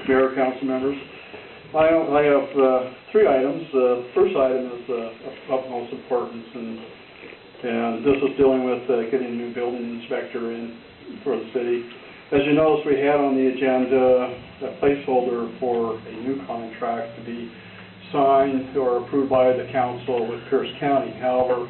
Mayor, council members. I have three items. The first item is of utmost importance, and this is dealing with getting a new building inspector in for the city. As you notice, we had on the agenda a placeholder for a new contract to be signed or approved by the council with Pierce County. However,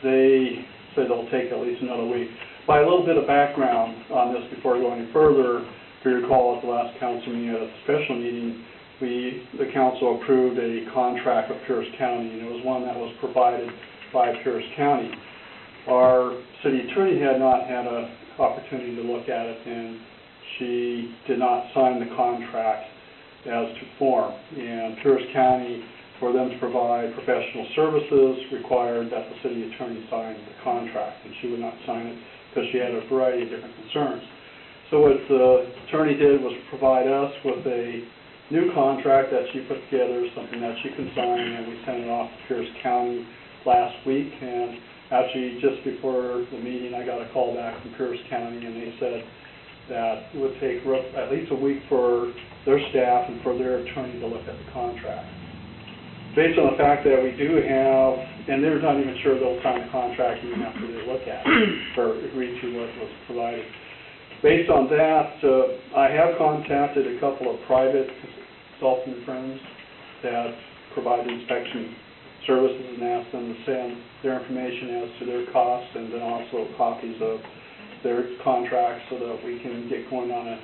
they said they'll take at least another week. By a little bit of background on this before I go any further, if you recall at the last council meeting, at a special meeting, the council approved a contract with Pierce County, and it was one that was provided by Pierce County. Our city attorney had not had an opportunity to look at it, and she did not sign the contract as to form. And Pierce County, for them to provide professional services, required that the city attorney sign the contract, and she would not sign it because she had a variety of different concerns. So what the attorney did was provide us with a new contract that she put together, something that she can sign, and we sent it off to Pierce County last week. And actually, just before the meeting, I got a call back from Pierce County, and they said that it would take at least a week for their staff and for their attorney to look at the contract. Based on the fact that we do have, and they're not even sure they'll sign the contract even after they look at it or agree to what was provided. Based on that, I have contacted a couple of private consulting firms that provide inspection services and asked them to send their information as to their costs and then also copies of their contracts so that we can get going on a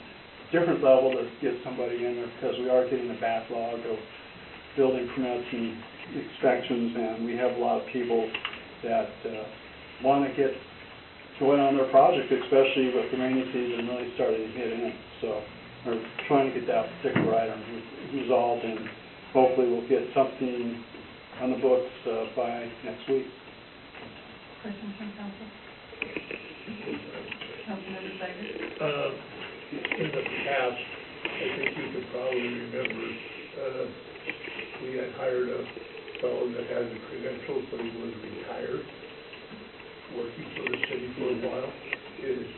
different level to get somebody in there, because we are getting a backlog of building permits and inspections, and we have a lot of people that want to get going on their project, especially with the rainy season really starting to hit in. So we're trying to get that particular item resolved, and hopefully we'll get something on the books by next week. Questions from council? Councilmember Steiger? In the past, I think you could probably remember, we had hired a fellow that had the credentials, but he was retired, working for the city for a while. Is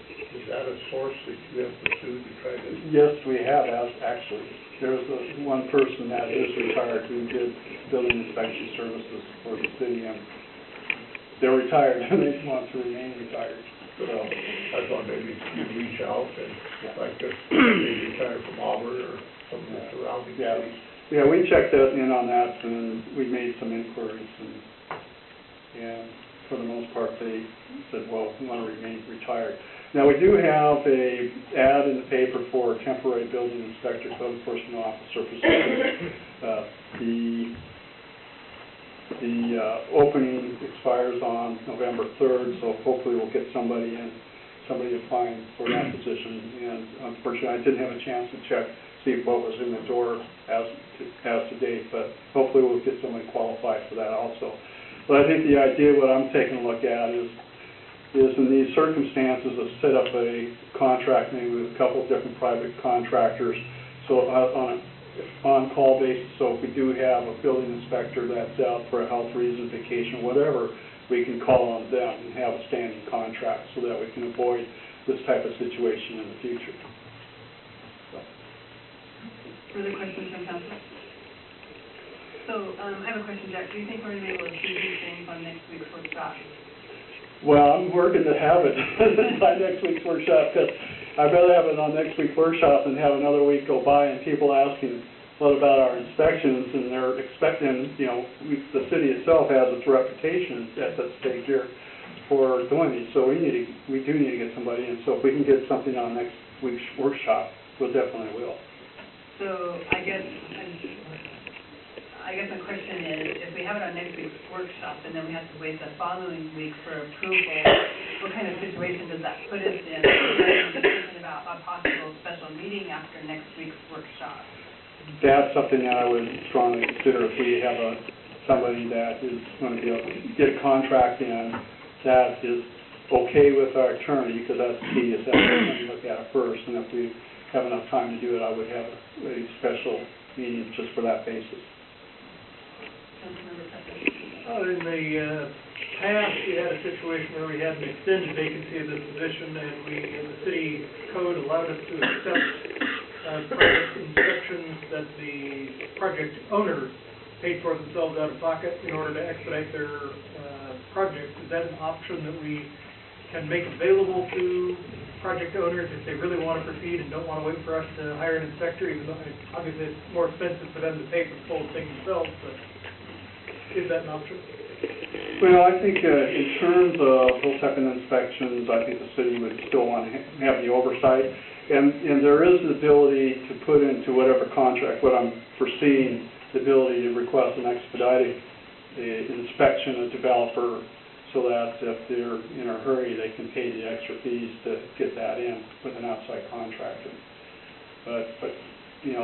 that a source that you have pursued to try to? Yes, we have, actually. There's one person that is retired who did building inspection services for the city, and they're retired and they want to remain retired. So I thought maybe you'd reach out and like if they retire from Auburn or some of the surrounding cities. Yeah, we checked in on that, and we made some inquiries, and for the most part, they said, well, we want to remain retired. Now, we do have a ad in the paper for a temporary building inspector, code enforcement officer position. The opening expires on November 3rd, so hopefully we'll get somebody applying for that position. And unfortunately, I didn't have a chance to see what was in the door as to date, but hopefully we'll get somebody qualified for that also. But I think the idea, what I'm taking a look at is in these circumstances to set up a contract maybe with a couple of different private contractors, so on an on-call basis, so if we do have a building inspector that's out for a health reason, vacation, whatever, we can call on them and have a standing contract so that we can avoid this type of situation in the future. So. Further questions from council? So, I have a question, Jack. Do you think we're going to be able to see these things on next week's workshop? Well, I'm working to have it by next week's workshop, because I'd rather have it on next week's workshop than have another week go by and people asking, what about our inspections? And they're expecting, the city itself has its reputation at that stage here for doing these. So we do need to get somebody in. So if we can get something on next week's workshop, we'll definitely will. So I guess my question is, if we have it on next week's workshop and then we have to wait the following week for approval, what kind of situation does that put us in? We're thinking about a possible special meeting after next week's workshop. That's something that I would strongly consider if we have somebody that is going to be able to get a contract in that is okay with our attorney, because that's key, is that we're going to look at it first, and if we have enough time to do it, I would have a special meeting just for that basis. In the past, you had a situation where we had an extended vacancy of this position, and the city code allowed us to accept project inspections that the project owner paid for themselves out of pocket in order to expedite their project. Is that an option that we can make available to project owners if they really want to proceed and don't want to wait for us to hire an inspector, even though obviously it's more expensive for them to pay for the full thing themselves, but is that an option? Well, I think in terms of those type of inspections, I think the city would still want to have the oversight. And there is the ability to put into whatever contract, what I'm foreseeing, the ability to request an expedited inspection of developer so that if they're in a hurry, they can pay the extra fees to get that in with an outside contractor. But you know,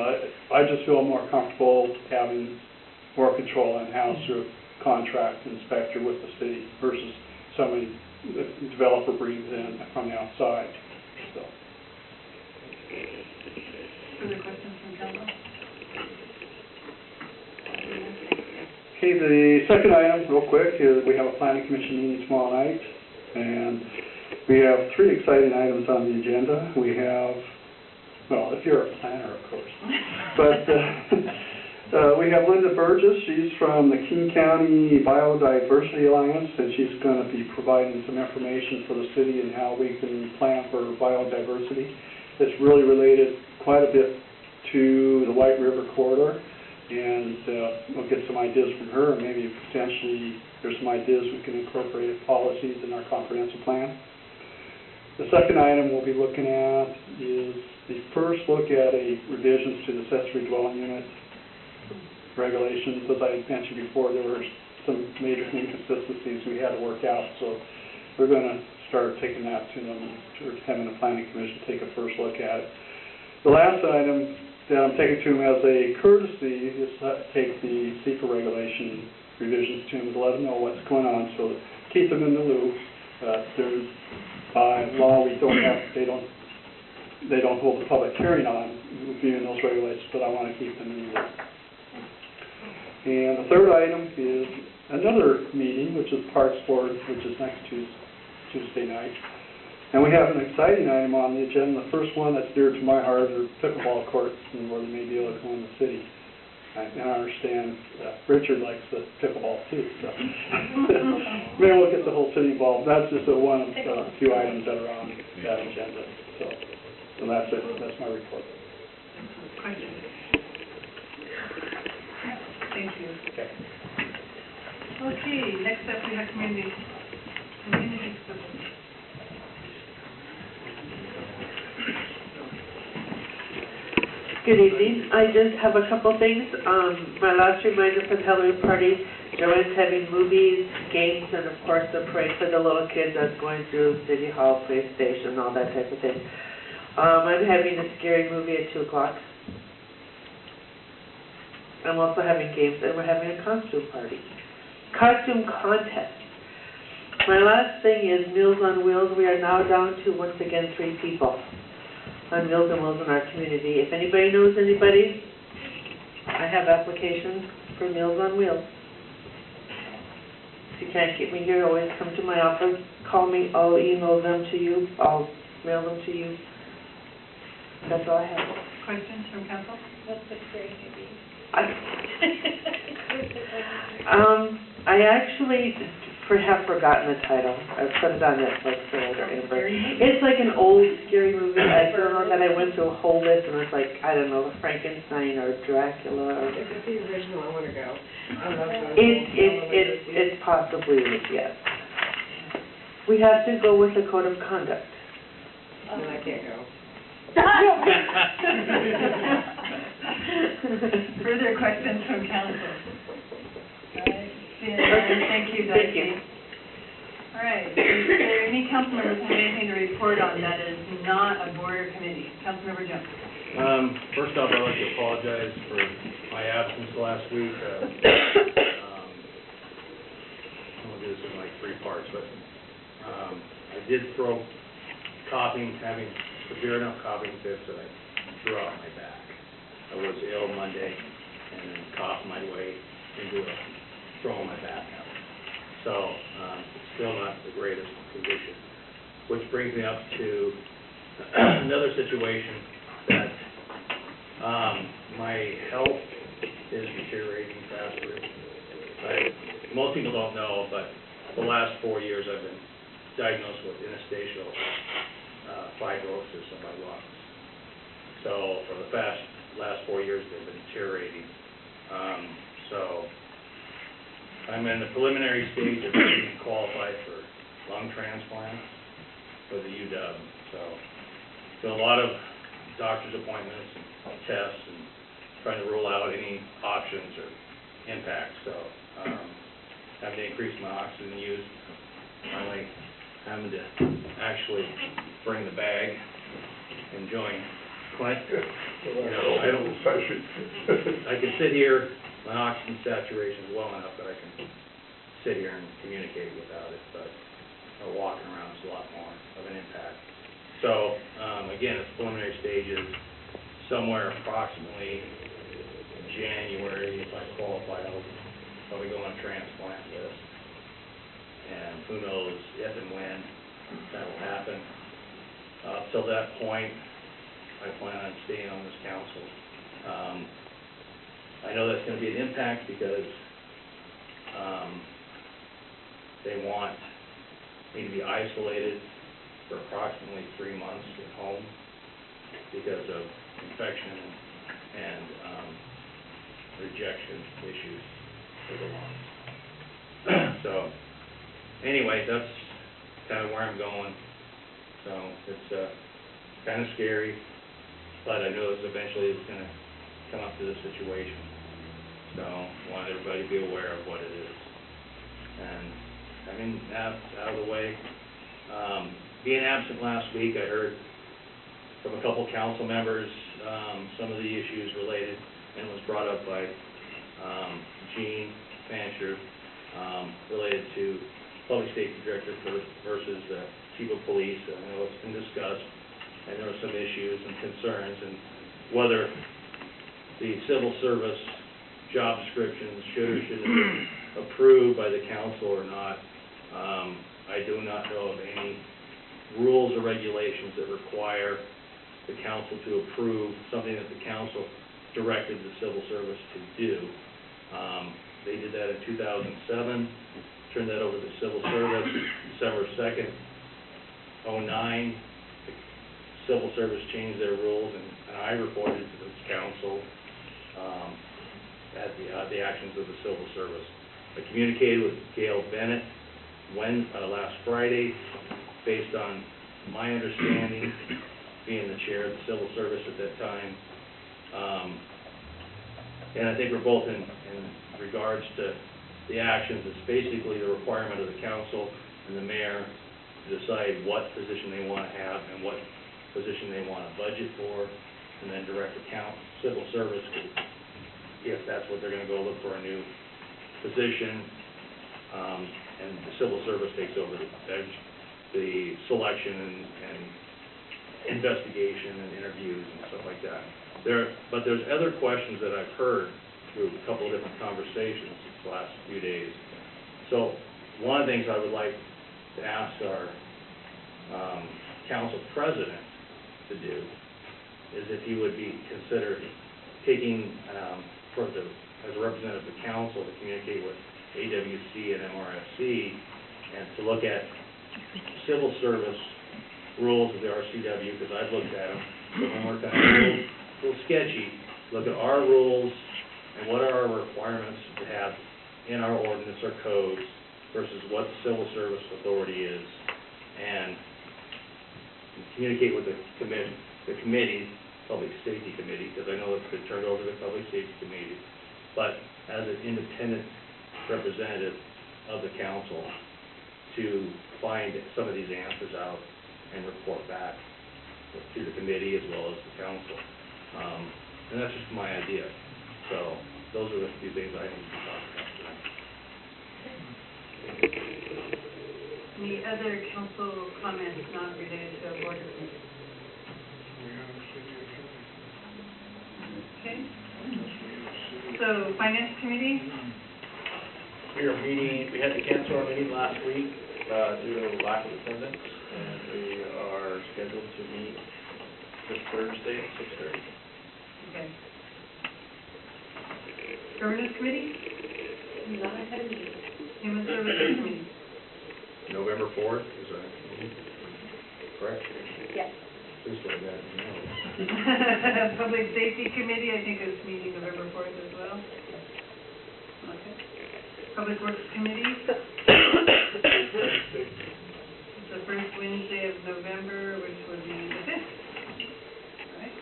I just feel more comfortable having more control in-house through contract inspector with the city versus somebody the developer brings in from the outside. So. Further questions from council? Okay, the second item, real quick, is we have a planning commission meeting tomorrow night, and we have 3 exciting items on the agenda. We have, well, if you're a planner, of course, but we have Linda Burgess. She's from the King County Biodiversity Alliance, and she's going to be providing some information for the city and how we can plan for biodiversity. It's really related quite a bit to the White River Corridor. And we'll get some ideas from her, and maybe potentially there's some ideas we can incorporate as policies in our comprehensive plan. The second item we'll be looking at is the first look at revisions to the accessory dwelling unit regulations. As I mentioned before, there were some major inconsistencies we had to work out, so we're going to start taking that to them, or having the planning commission take a first look at it. The last item that I'm taking to them as a courtesy is to take the SEPA regulation revisions to them to let them know what's going on, so keep them in the loop. There's, by law, they don't hold a public hearing on reviewing those regulations, but I want to keep them in the loop. And the third item is another meeting, which is Parks Board, which is next Tuesday night. And we have an exciting item on the agenda. The first one that's dear to my heart are pickleball courts and where they may be able to go in the city. And I understand Richard likes the pickleball too, so maybe we'll get the whole city involved. That's just one of a few items that are on that agenda. So that's it. That's my report. Questions? Thank you. Okay. Okay, next up we have community support. Good evening. I just have a couple things. My last reminder for the Halloween party, Joanne's having movies, games, and of course the parade for the little kids that's going through City Hall, Police Station, all that type of thing. I'm having a scary movie at 2 o'clock. I'm also having games, and we're having a costume party. Costume contest. My last thing is Meals on Wheels. We are now down to, once again, 3 people on Meals on Wheels in our community. If anybody knows anybody, I have applications for Meals on Wheels. If you can't get me here, always come to my office, call me, I'll email them to you, I'll mail them to you. That's all I have. Questions from council? What's the scary movie? I actually have forgotten the title. I put it on Netflix for later. It's like an old scary movie. I don't know that I went through a whole list and it's like, I don't know, Frankenstein or Dracula. Or If it's the original, I want to go. I love It possibly is, yes. We have to go with the code of conduct. No, I can't go. Further questions from council? All right. Thank you, Darcy. Thank you. All right. Is there any council members who have anything to report on that is not a board or committee? Councilmember Jones. First off, I'd like to apologize for my absence last week. I'll do this in like 3 parts, but I did throw having severe enough coughing fits that I threw out my back. I was ill Monday and then coughed my way into throwing my back out. So So, it's still not the greatest condition. Which brings me up to another situation that, my health is deteriorating faster. Most people don't know, but the last 4 years I've been diagnosed with interstitial fibrosis of my lungs. So for the last 4 years, they've been deteriorating. So I'm in the preliminary stage of being qualified for lung transplant for the UW. So a lot of doctor's appointments and tests and trying to rule out any options or impacts. So having to increase my oxygen use, finally having to actually bring the bag and join Clint. You know, I can sit here, my oxygen saturation is low enough that I can sit here and communicate without it, but walking around is a lot more of an impact. So, again, it's preliminary stages, somewhere approximately January, if I qualify, I'll probably go on a transplant list. And who knows if and when that will happen. Till that point, I plan on staying on this council. I know that's going to be an impact because they want me to be isolated for approximately 3 months at home because of infection and rejection issues for the lungs. So anyway, that's kind of where I'm going. So it's kind of scary, but I know eventually it's going to come up to this situation. So I want everybody to be aware of what it is. And I mean, that's out of the way. Being absent last week, I heard from a couple council members some of the issues related, and was brought up by Gene Fancher, related to public safety director versus chief of police. I know it's been discussed, and there were some issues and concerns, and whether the civil service job descriptions should or shouldn't be approved by the council or not. I do not know of any rules or regulations that require the council to approve something that the council directed the civil service to do. They did that in 2007, turned that over to the civil service. December 2nd, 2009, the civil service changed their rules, and I reported to this council at the actions of the civil service. I communicated with Gail Bennett last Friday, based on my understanding, being the chair of the civil service at that time. And I think we're both in regards to the actions, it's basically the requirement of the council and the mayor to decide what position they want to have and what position they want to budget for, and then direct the civil service, if that's what they're going to go look for a new position, and the civil service takes over the selection and investigation and interviews and stuff like that. But there's other questions that I've heard through a couple of different conversations the last few days. So one of the things I would like to ask our council president to do is if he would be considered taking, as a representative of the council, to communicate with AWC and MRSC, and to look at civil service rules of the RCW, because I've looked at them, and we're kind of a little sketchy. Look at our rules and what are our requirements to have in our ordinance or codes versus what the civil service authority is, and communicate with the committee, Public Safety Committee, because I know it's been turned over to the Public Safety Committee, but as an independent representative of the council to find some of these answers out and report back to the committee as well as the council. And that's just my idea. So those are the few things I need to talk about tonight. Any other council comments not related to board of committee? Okay. So finance committee? We had to cancel our meeting last week due to lack of attendance, and we are scheduled to meet this Thursday at 6:30. Okay. Governance committee? Not had a meeting. Human services committee? November 4th, is that correct? Yes. Please let that know. Public safety committee, I think is meeting November 4th as well. Okay. Public works committee? The first Wednesday of November, which would be the 5th. Right?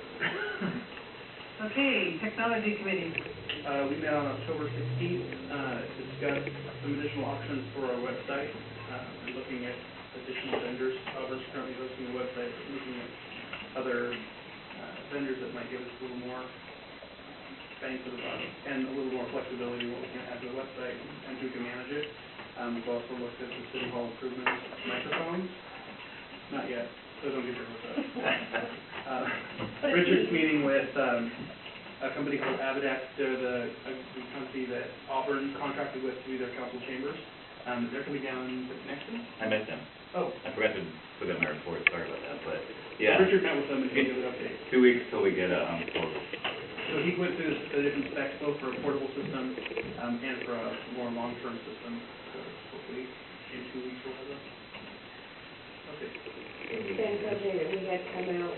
Okay, technology committee. We met on October 16th, discussed some additional options for our website, and looking at additional vendors. Auburn's currently hosting the website, but looking at other vendors that might give us a little more bang for the buck, and a little more flexibility in what we can add to the website and who can manage it. We've also looked at the city hall improvements, microphones, not yet, so don't get your hopes up. Richard's meeting with a company called Avidex. They're the company that Auburn contracted with to do their council chambers. They're coming down next week. I met them. Oh. I forgot to put it in my report, sorry about that, but, yeah. Richard met with them and gave an update. 2 weeks till we get a proposal. So he went through the different specs, both for a portable system and for a more long-term system. So hopefully in 2 weeks we'll have that. Okay. It's been something that we had come out.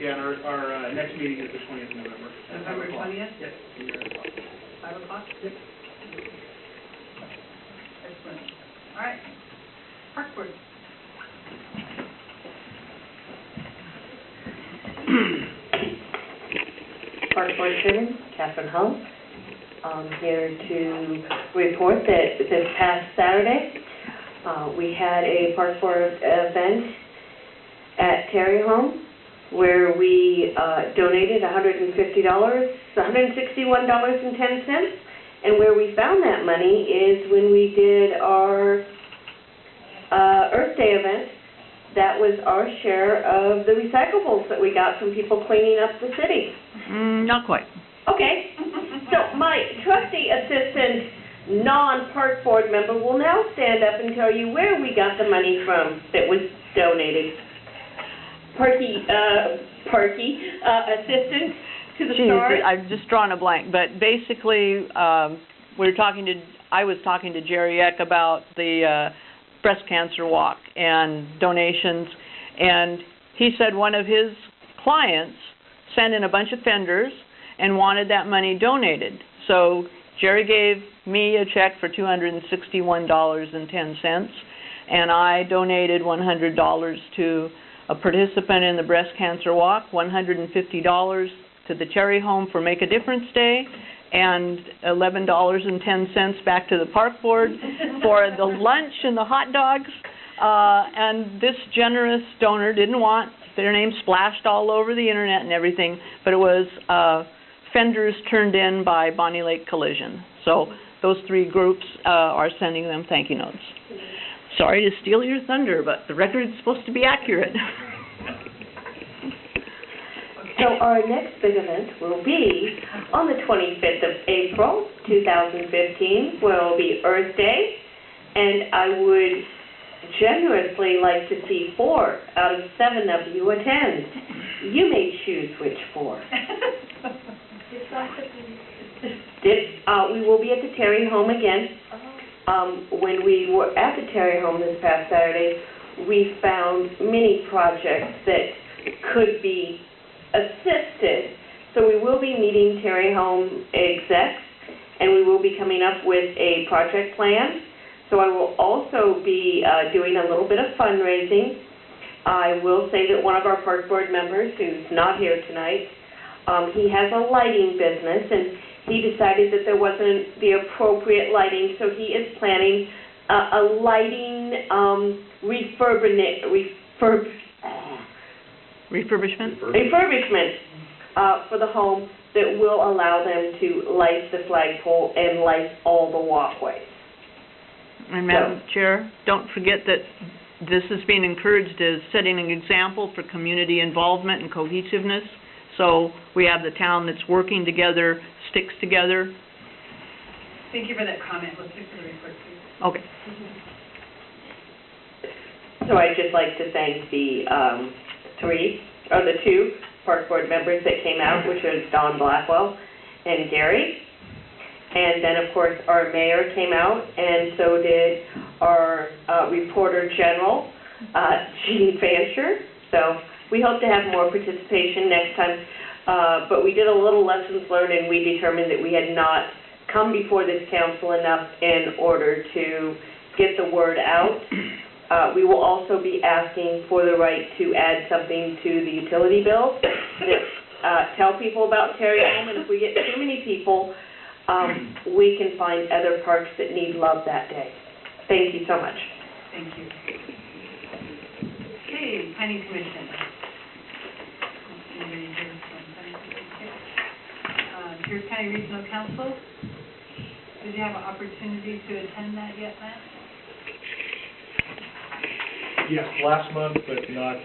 Yeah, and our next meeting is the 20th of November. November 20th? Yes. 5 o'clock? Yep. Excellent. All right. Park board. Park Board Chairman, Catherine Hull. I'm here to report that this past Saturday, we had a Park Board event at Terry Home where we donated $150, $161.10, and where we found that money is when we did our Earth Day event. That was our share of the recyclables that we got from people cleaning up the city. Not quite. Okay, so my trustee assistant, non-park board member will now stand up and tell you where we got the money from that was donated. Assistant to the start. I've just drawn a blank, but basically, I was talking to Jerry Eck about the breast cancer walk and donations, and he said one of his clients sent in a bunch of fenders and wanted that money donated. So Jerry gave me a check for $261.10, and I donated $100 to a participant in the breast cancer walk, $150 to the Cherry Home for Make a Difference Day, and $11.10 back to the park board for the lunch and the hot dogs. And this generous donor didn't want their name splashed all over the internet and everything, but it was fenders turned in by Bonnie Lake Collision. So those three groups are sending them thank you notes. Sorry to steal your thunder, but the record's supposed to be accurate. So our next big event will be on the 25th of April, 2015, where it will be Earth Day, and I would generously like to see 4 out of 7 of you attend. You may choose which 4. We will be at the Terry Home again. When we were at the Terry Home this past Saturday, we found many projects that could be assisted. So we will be meeting Terry Home execs, and we will be coming up with a project plan. So I will also be doing a little bit of fundraising. I will say that one of our park board members, who's not here tonight, he has a lighting business, and he decided that there wasn't the appropriate lighting, so he is planning a lighting refurbishment for the home that will allow them to light the flagpole and light all the walkways. And Madam Chair, don't forget that this is being encouraged as setting an example for community involvement and cohesiveness. So we have the town that's working together, sticks together. Thank you for that comment. Let's stick to the report, please. Okay. So I'd just like to thank the two park board members that came out, which was Don Blackwell and Gary. And then, of course, our mayor came out, and so did our reporter general, Jean Fancher. So we hope to have more participation next time. But we did a little lessons learned, and we determined that we had not come before this council enough in order to get the word out. We will also be asking for the right to add something to the utility bill that tell people about Terry Home, and if we get too many people, we can find other parks that need love that day. Thank you so much. Thank you. Okay, planning commission. Anybody here from planning commission? Pierce County Regional Council. Did you have an opportunity to attend that yet, Matt? Yes, last month, but not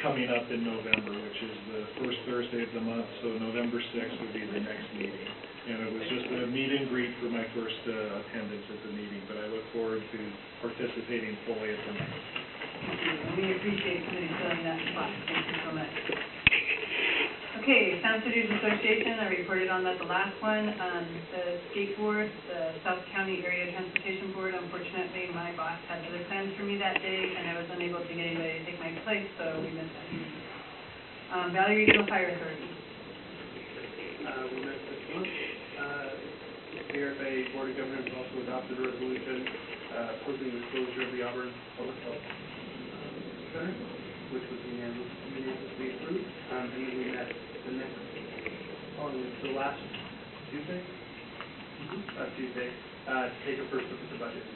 coming up in November, which is the first Thursday of the month, so November 6th would be the next meeting. And it was just a meet and greet for my first attendance at the meeting, but I look forward to participating fully at the next. We appreciate somebody filling that spot. Thank you so much. Okay, Sound Cities Association, I reported on that the last one. The skateboard, the South County Area Transportation Board, unfortunately, my boss had other plans for me that day, and I was unable to get anybody to take my place, so we missed that meeting. Valley Regional Fire Authority. We met this month. The ARFA Board of Governors also adopted a resolution opposing the closure of the Auburn Public Health Center, which was unanimously approved. And then we met the last Tuesday? Tuesday, to take a first look at the budget.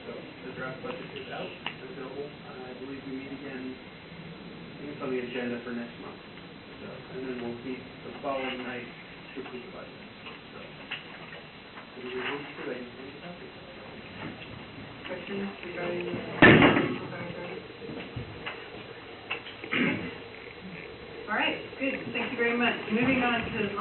So the draft budget is out, available. I believe we meet again, I think it's on the agenda for next month. So, and then we'll meet the following night to approve the budget. So, we will move to a Questions regarding the fire authority? All right, good. Thank you very much. Moving on to the